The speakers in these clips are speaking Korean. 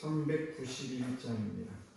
391장입니다.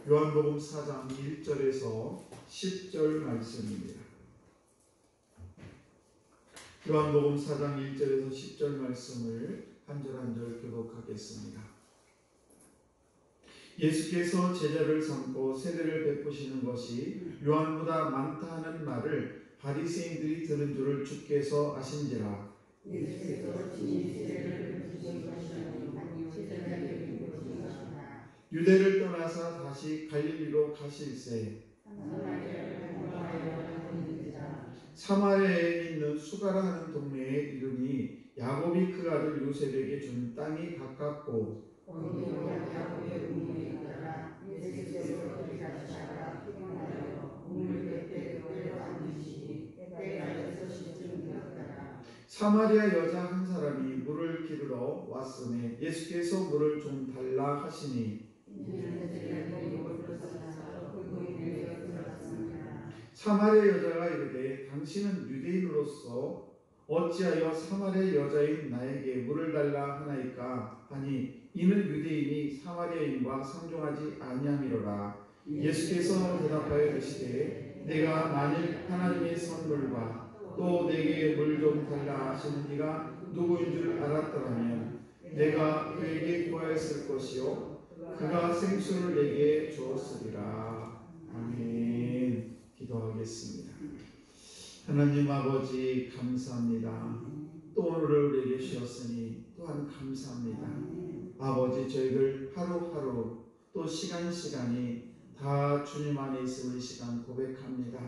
요한복음 4장 1절에서 10절 말씀입니다. 요한복음 4장 1절에서 10절 말씀을 한 절 한 절 교독하겠습니다. 예수께서 제자를 삼고 세례를 베푸시는 것이 요한보다 많다 하는 말을 바리새인들이 들은 줄을 주께서 아신지라. 유대를 떠나사 다시 갈릴리로 가실새 사마리아에 있는 수가라 하는 동네에 이르니 야곱 야곱이 그 아들 요셉에게 준 땅이 가깝고 야곱의 운명에 따라 예수께서 그리가 자라 피곤하여 우물 곁에 내려앉으시니 때가 6시쯤 되었더라. 사마리아 여자 한 사람이 물을 기르러 왔으니 예수께서 물을 좀 달라 하시니 사마리아 여자가 이르되 당신은 유대인으로서 어찌하여 사마리아 여자인 나에게 물을 달라 하나이까 하니 이는 유대인이 사마리아인과 상종하지 아니함이로라. 예수께서 대답하여 이르시되 내가 만일 하나님의 선물과 또 내게 물 좀 달라 하시는 이가 누구인 줄 알았더라면 내가 그에게 구하였을 것이요 그가 생수를 내게 주었으리라. 아멘. 기도하겠습니다. 하나님 아버지 감사합니다. 또 오늘을 우리에게 주셨으니 또한 감사합니다. 아버지 저희들 하루하루 또 시간이 다 주님 안에 있음을 이 시간 고백합니다.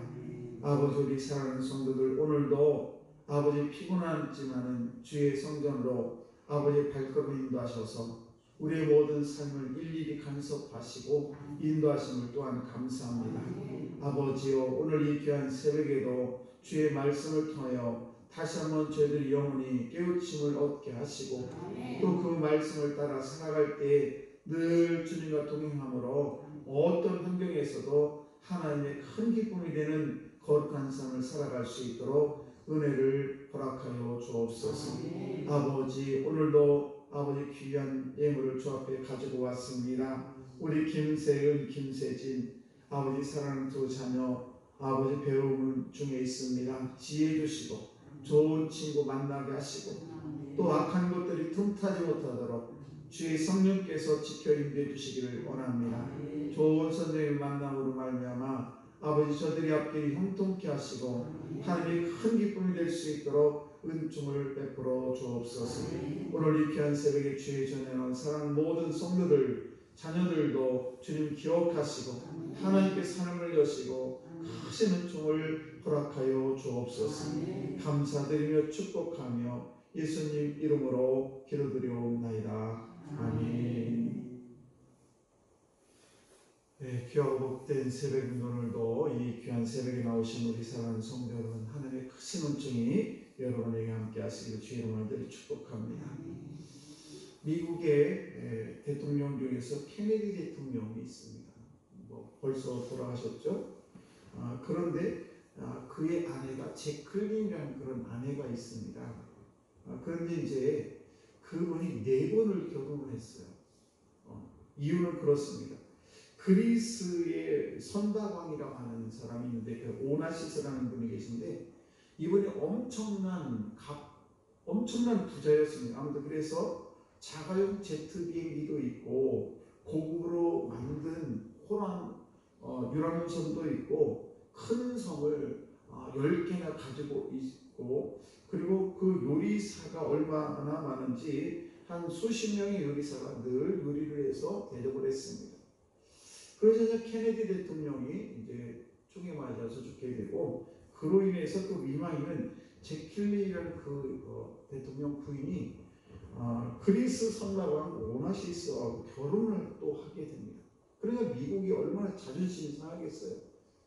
아버지 우리 사랑하는 성도들 오늘도 아버지 피곤하지만은 주의 성전으로 아버지 발걸음 인도하셔서 우리의 모든 삶을 일일이 간섭하시고 인도하심을 또한 감사합니다. 아버지요 오늘 이 귀한 새벽에도 주의 말씀을 통하여 다시 한번 저희들이 영혼이 깨우침을 얻게 하시고 또 그 말씀을 따라 살아갈 때 늘 주님과 동행함으로 어떤 환경에서도 하나님의 큰 기쁨이 되는 거룩한 삶을 살아갈 수 있도록 은혜를 허락하여 주옵소서. 아버지 오늘도 아버지 귀한 예물을 주 앞에 가지고 왔습니다. 우리 김세은, 김세진 아버지 사랑하는 두 자녀 아버지 배움 중에 있습니다. 지혜 주시고 좋은 친구 만나게 하시고 또 악한 것들이 틈타지 못하도록 주의 성령께서 지켜 인도해 주시기를 원합니다. 좋은 선생님 만남으로 말미암아 아버지 저들이 앞길이 형통케 하시고 하나님의 큰 기쁨이 될 수 있도록 은총을 베풀어 주옵소서. 오늘 이 귀한 새벽에 주의 전에 나온 사랑 모든 성도들 자녀들도 주님 기억하시고 하나님께 삶을 여시고 크신 은총을 허락하여 주옵소서. 감사드리며 축복하며 예수님 이름으로 기도드리옵나이다. 아멘. 네, 귀하고 복된 새벽인 오늘도 이 귀한 새벽에 나오신 우리 사랑하는 성도 여러분 하나님의 크신 은총이 여러분에게 함께 하시기를 주의 이름으로 늘 축복합니다. 미국의 대통령 중에서 케네디 대통령이 있습니다. 벌써 돌아가셨죠? 그런데 그의 아내가 제클린이라는 그런 아내가 있습니다. 그런데 이제 그분이 4번을 결혼을 했어요. 이유는 그렇습니다. 그리스의 선다왕이라고 하는 사람이 있는데 그 오나시스라는 분이 계신데 이분이 엄청난 부자였습니다. 아무튼 그래서 자가용 제트 비행기도 있고 고급으로 만든 유람선도 있고 큰 성을 10개나 가지고 있고 그리고 그 요리사가 얼마나 많은지 한 수십 명의 요리사가 늘 요리를 해서 대접을 했습니다. 그러자 케네디 대통령이 이제 총에 맞아서 죽게 되고 그로 인해서 그 위마이는 제킬리라는 그 대통령 부인이 그리스 선나왕 오나시스하고 결혼을 또 하게 됩니다. 그러니까 미국이 얼마나 자존심이 상하겠어요.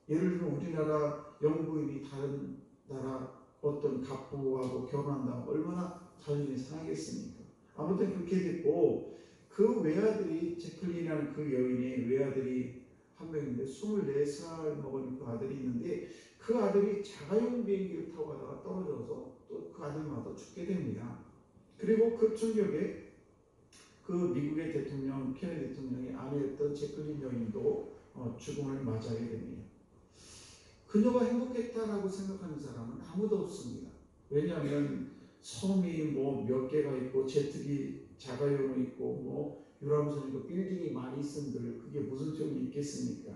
예를 들면 우리나라 영부인이 다른 나라 어떤 갑부하고 결혼한다면 얼마나 자존심이 상하겠습니까? 아무튼 그렇게 됐고 그 외아들이 제클린이라는 그 여인의 외아들이 한 명인데 24살 먹은 그 아들이 있는데 그 아들이 자가용 비행기를 타고 가다가 떨어져서 또 그 아들마다 죽게 됩니다. 그리고 그 충격에 그 미국의 대통령 케네디 대통령의 아내였던 제클린 여인도 죽음을 맞이하게 됩니다. 그녀가 행복했다라고 생각하는 사람은 아무도 없습니다. 왜냐하면 섬이 몇 개가 있고 제트기 자가용이 있고 유람선 있고 빌딩이 많이 있은들 그게 무슨 소용이 있겠습니까?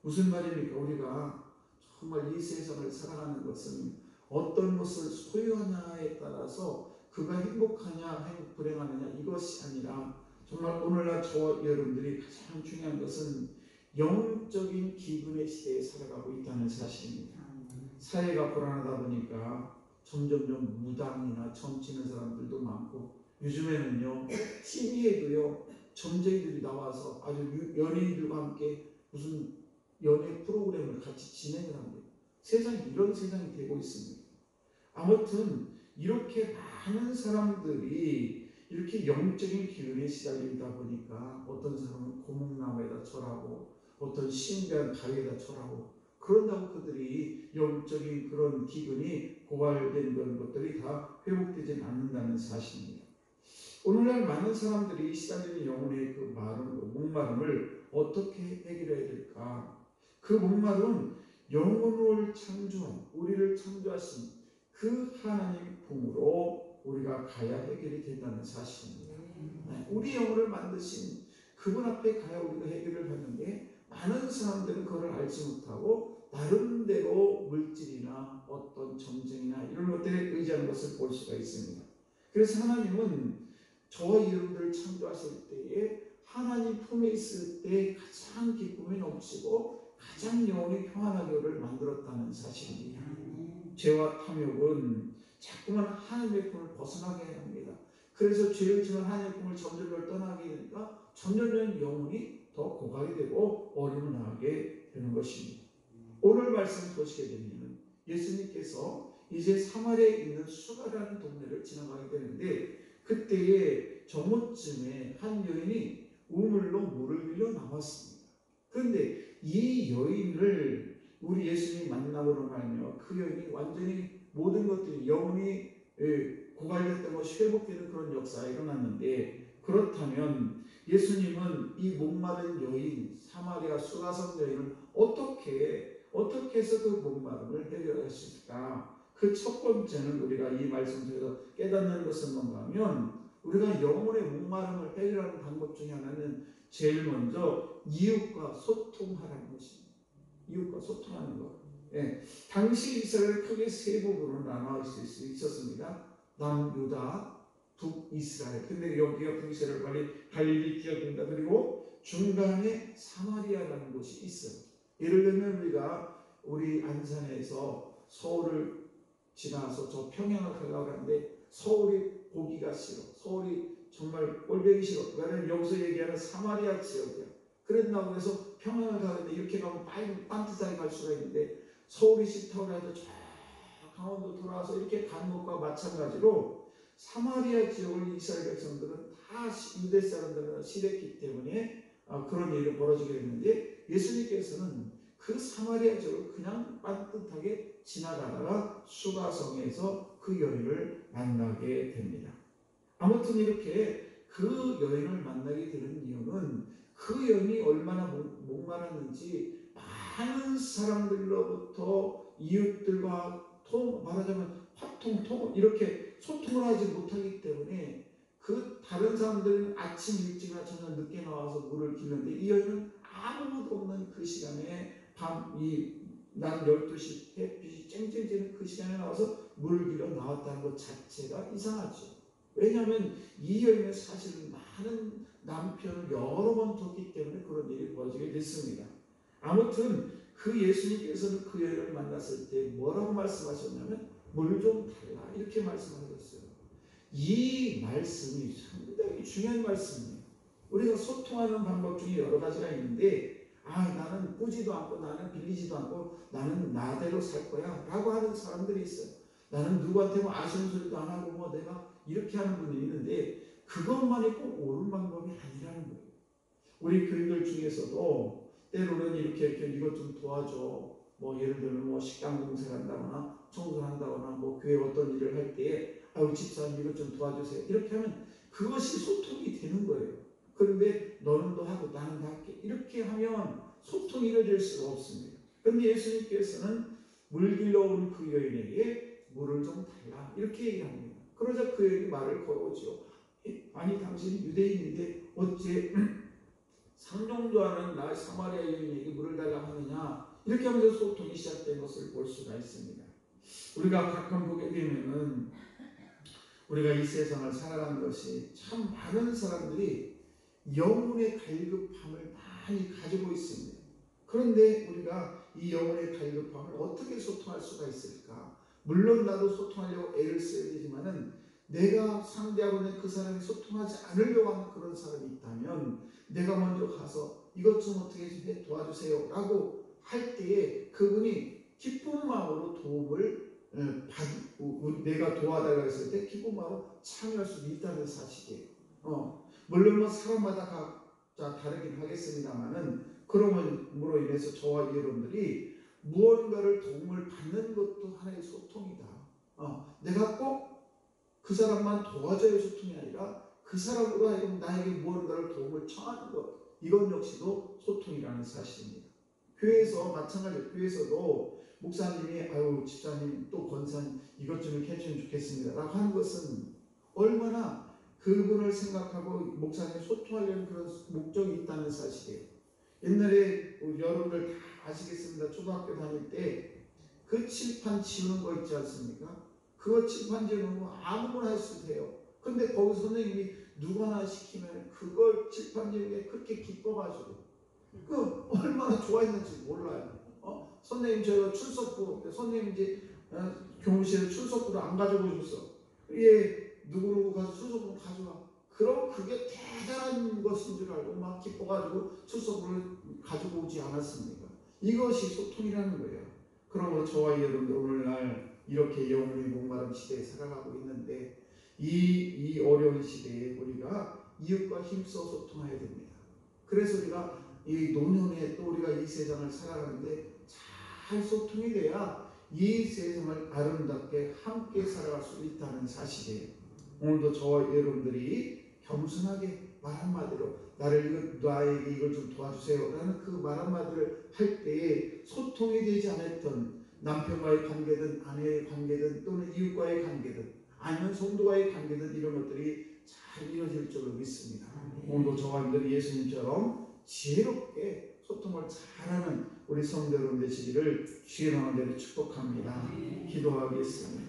무슨 말입니까? 우리가 정말 이 세상을 살아가는 것은 어떤 것을 소유하냐에 따라서 그가 행복하냐 불행하느냐 이것이 아니라 정말 오늘날 저와 여러분들이 가장 중요한 것은 영적인 기분의 시대에 살아가고 있다는 사실입니다. 사회가 불안하다 보니까 점점점 무당이나 점치는 사람들도 많고, 요즘에는요 TV에도요 점쟁이들이 나와서 아주 연예인들과 함께 무슨 연예 프로그램을 같이 진행을 합니다. 세상이 이런 세상이 되고 있습니다. 아무튼 이렇게 많은 사람들이 이렇게 영적인 기운에 시달리다 보니까 어떤 사람은 고목나무에다 절하고 어떤 신비한 바위에다 절하고, 그런다고 그들이 영적인 그런 기운이 고갈된 그런 것들이 다 회복되지 않는다는 사실입니다. 오늘날 많은 사람들이 시달리는 영혼의 그 목마름을 어떻게 해결해야 될까? 그 목마름은 영혼을 창조한, 우리를 창조하신 그 하나님 품으로 우리가 가야 해결이 된다는 사실입니다. 우리 영혼을 만드신 그분 앞에 가야 우리가 해결을 하는데, 많은 사람들은 그걸 알지 못하고 나름대로 물질이나 어떤 점쟁이나 이런 것들에 의지하는 것을 볼 수가 있습니다. 그래서 하나님은 저와 여러분들을 창조하실 때에 하나님 품에 있을 때 가장 기쁨이 넘치고 가장 영혼이 평안하기를 만들었다는 사실입니다. 죄와 탐욕은 자꾸만 하나님의 품을 벗어나게 합니다. 그래서 죄를 지면 하나님의 품을 점점 떠나게 되니까 점점 영혼이 더 고갈이 되고 어려움을 당하게 되는 것입니다. 오늘 말씀 보시게 되면 예수님께서 이제 사마리아에 있는 수가라는 동네를 지나가게 되는데, 그때에 저무쯤에 한 여인이 우물로 물을 빌려 나왔습니다. 그런데 이 여인을 우리 예수님이 만남으로 말며 그 여인이 완전히 모든 것들이 영혼이 고갈됐던 것이 회복되는 그런 역사가 일어났는데, 그렇다면 예수님은 이 목마른 여인, 사마리아 수가성 여인을 어떻게 해서 그 목마름을 해결하실까? 그 첫 번째는 우리가 이 말씀 속에서 깨닫는 것은 뭔가 하면, 우리가 영혼의 목마름을 해결하는 방법 중에 하나는 제일 먼저 이웃과 소통하라는 것입니다. 이웃과 소통하는 것. 당시 이스라엘을 크게 세 부분으로 나눠 있을 수 있었습니다. 남유다, 북이스라엘. 근데 여기가 북이스라엘 빨리 갈릴리 지역입니다. 그리고 중간에 사마리아라는 곳이 있어요. 예를 들면 우리 안산에서 서울을 지나서 저 평양을 가려고 하는데 서울이 보기가 싫어. 서울이 정말 꼴보기 싫어. 그러니까 여기서 얘기하는 사마리아 지역이야. 그런다고 해서 평양을 가는데 이렇게 가면 딴짓하게 갈 수가 있는데, 서울이 싫다고 해도 저 강원도 돌아와서 이렇게 가는 것과 마찬가지로 사마리아 지역을 이스라엘 백성들은 다 유대 사람들은 싫어했기 때문에 그런 일이 벌어지게 됐는데, 예수님께서는 그 사마리아 지역을 그냥 빤듯하게 지나가다가 수가성에서 그 여인을 만나게 됩니다. 아무튼 이렇게 그 여인을 만나게 되는 이유는 그 여인이 얼마나 목말랐는지 많은 사람들로부터 이웃들과 말하자면 화통 이렇게 소통을 하지 못하기 때문에, 그 다른 사람들은 아침 일찍이나 저녁 늦게 나와서 물을 기르는데 이 여인은 아무도 없는 그 시간에 낮 12시 햇빛이 쨍쨍 그 시간에 나와서 물을 기르러 나왔다는 것 자체가 이상하죠. 왜냐하면 이 여인은 사실은 많은 남편을 여러 번 뒀기 때문에 그런 일이 벌어지게 됐습니다. 아무튼 그 예수님께서는 그 여인을 만났을 때 뭐라고 말씀하셨냐면 물 좀 달라 이렇게 말씀하셨어요. 이 말씀이 상당히 중요한 말씀이에요. 우리가 소통하는 방법 중에 여러 가지가 있는데, 나는 꾸지도 않고 나는 빌리지도 않고 나는 나대로 살 거야 라고 하는 사람들이 있어요. 나는 누구한테 아쉬운 소리도 안 하고 내가 이렇게 하는 분이 있는데, 그것만이 꼭 옳은 방법이 아니라는 거예요. 우리 교인들 중에서도 때로는 이렇게 이것 좀 도와줘. 예를 들면 식당 공사를 한다거나 청소를 한다거나 교회 어떤 일을 할 때에 집사님 이것 좀 도와주세요. 이렇게 하면 그것이 소통이 되는 거예요. 그런데 너는 도 하고 나는 다 할게. 이렇게 하면 소통이 이루어질 수가 없습니다. 그런데 예수님께서는 물 길러 온 그 여인에게 물을 좀 달라 이렇게 얘기합니다. 그러자 그 여인이 말을 걸어오죠. 아니 당신이 유대인인데 어째 상종도 하는 나 사마리아 여인에게 물을 달라 하느냐, 이렇게 하면서 소통이 시작된 것을 볼 수가 있습니다. 우리가 가끔 보게 되면은 우리가 이 세상을 살아가는 것이 참 많은 사람들이 영혼의 갈급함을 많이 가지고 있습니다. 그런데 우리가 이 영혼의 갈급함을 어떻게 소통할 수가 있을까? 물론 나도 소통하려고 애를 써야 되지만은 내가 상대하고 있는 그 사람이 소통하지 않으려고 하는 그런 사람이 있다면 내가 먼저 가서 이것 좀 어떻게 좀 도와주세요 라고 할 때에 그분이 기쁜 마음으로 도움을 받고 내가 도와달라고 했을 때 기쁜 마음으로 참여할 수 있다는 사실이에요. 물론 뭐 사람마다 각자 다르긴 하겠습니다만은 그러므로 인해서 저와 여러분들이 무언가를 도움을 받는 것도 하나의 소통이다. 내가 꼭 그 사람만 도와줘야 소통이 아니라 그 사람으로 하여금 나에게 무언가를 도움을 청하는 것, 이건 역시도 소통이라는 사실입니다. 교회에서 마찬가지로 교회에서도 목사님이 아유 집사님 또 권사님 이것 좀 이렇게 해주면 좋겠습니다 라고 하는 것은 얼마나 그분을 생각하고 목사님이 소통하려는 그런 목적이 있다는 사실이에요. 옛날에 여러분들 다 아시겠습니다. 초등학교 다닐 때 그 칠판 지우는 거 있지 않습니까? 그거 칠판 지우는 거 아무거나 했을 때요. 근데 거기 선생님이 누구나 시키면 그걸 칠판 지우는 게 그렇게 기뻐가지고 그 얼마나 좋아했는지 몰라요. 선생님 저희가 출석부 선생님 이제 교무실에 출석부를 안 가져오셨어. 예, 누구누구 가서 출석부 가져와. 그럼 그게 대단한 것인 줄 알고 막 기뻐가지고 출석부를 가지고 오지 않았습니까? 이것이 소통이라는 거예요. 그러므로 저와 여러분들 오늘날 이렇게 영혼이 목마른 시대에 살아가고 있는데 이 어려운 시대에 우리가 이웃과 힘써 소통해야 됩니다. 그래서 우리가 이 노년에 또 우리가 이 세상을 살아가는데 잘 소통이 돼야 이 세상을 아름답게 함께 살아갈 수 있다는 사실이에요. 오늘도 저와 여러분들이 겸손하게 말 한마디로 나에게 이걸 좀 도와주세요 라는 그 말 한마디를 할 때에 소통이 되지 않았던 남편과의 관계든 아내의 관계든 또는 이웃과의 관계든 아니면 성도와의 관계든 이런 것들이 잘 이루어질 줄로 믿습니다. 오늘도 저와 여러분들이 예수님처럼 지혜롭게 소통을 잘하는 우리 성도 여러분 되시기를 주의 이름으로 축복합니다. 기도하겠습니다.